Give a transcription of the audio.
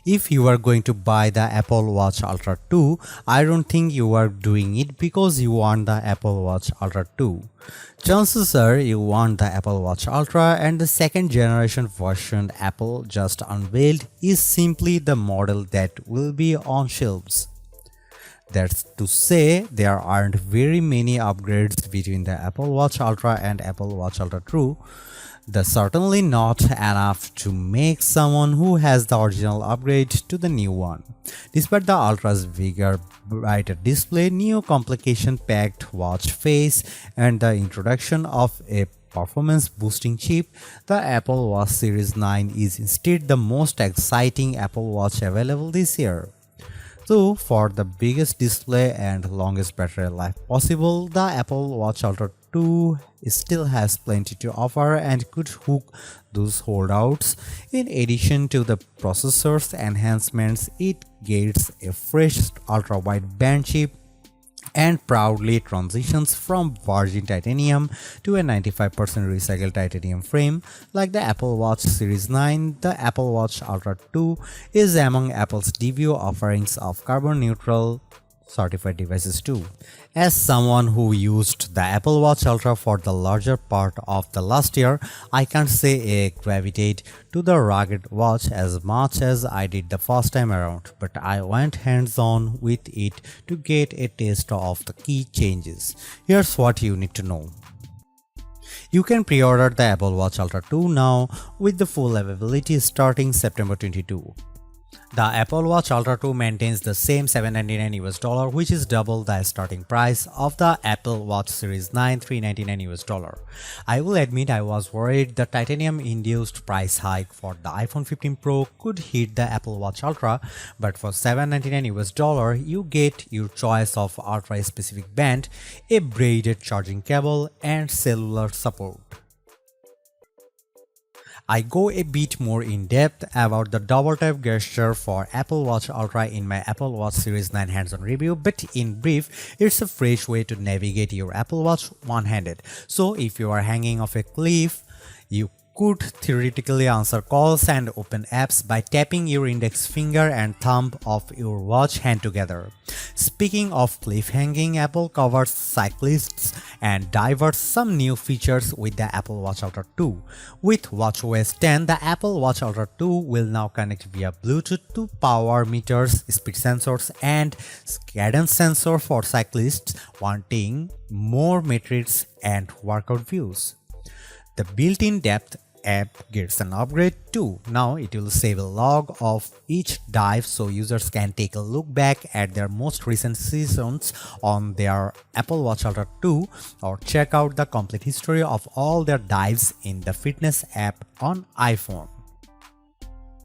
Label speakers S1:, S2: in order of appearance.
S1: If you are going to buy the Apple Watch Ultra 2, I don't think you are doing it because you want the Apple Watch Ultra 2. Chances are you want the Apple Watch Ultra, and the second generation version Apple just unveiled is simply the model that will be on shelves. That's to say, there aren't very many upgrades between the Apple Watch Ultra and Apple Watch Ultra 2. That's certainly not enough to make someone who has the original upgrade to the new one. Despite the Ultra's bigger, brighter display, new complication-packed watch face, and the introduction of a performance-boosting chip, the Apple Watch Series 9 is instead the most exciting Apple Watch available this year. So, for the biggest display and longest battery life possible, the Apple Watch Ultra 2 still has plenty to offer and could hook those holdouts. In addition to the processor's enhancements, it gets a fresh ultra-wideband chip and proudly transitions from virgin titanium to a 95% recycled titanium frame. Like the Apple Watch Series 9, the Apple Watch Ultra 2 is among Apple's debut offerings of carbon neutral certified devices too. As someone who used the Apple Watch Ultra for the larger part of the last year, I can't say I gravitate to the rugged watch as much as I did the first time around, but I went hands-on with it to get a taste of the key changes. Here's what you need to know. You can pre-order the Apple Watch Ultra 2 now with the full availability starting September 22. The Apple Watch Ultra 2 maintains the same $799 which is double the starting price of the Apple Watch Series 9 $399. I will admit I was worried the titanium induced price hike for the iPhone 15 Pro could hit the Apple Watch Ultra, but for $799 you get your choice of ultra specific band, a braided charging cable and cellular support. I go a bit more in depth about the double tap gesture for Apple Watch Ultra in my Apple Watch Series 9 hands-on review, but in brief, it's a fresh way to navigate your Apple Watch one-handed. So if you are hanging off a cliff, you could theoretically answer calls and open apps by tapping your index finger and thumb of your watch hand together. Speaking of cliff hanging, Apple covers cyclists and divers some new features with the Apple Watch Ultra 2. With watchOS 10, the Apple Watch Ultra 2 will now connect via Bluetooth to power meters, speed sensors, and cadence sensor for cyclists wanting more metrics and workout views. The built-in depth app gets an upgrade too. Now it will save a log of each dive so users can take a look back at their most recent seasons on their Apple Watch Ultra 2 or check out the complete history of all their dives in the fitness app on iPhone.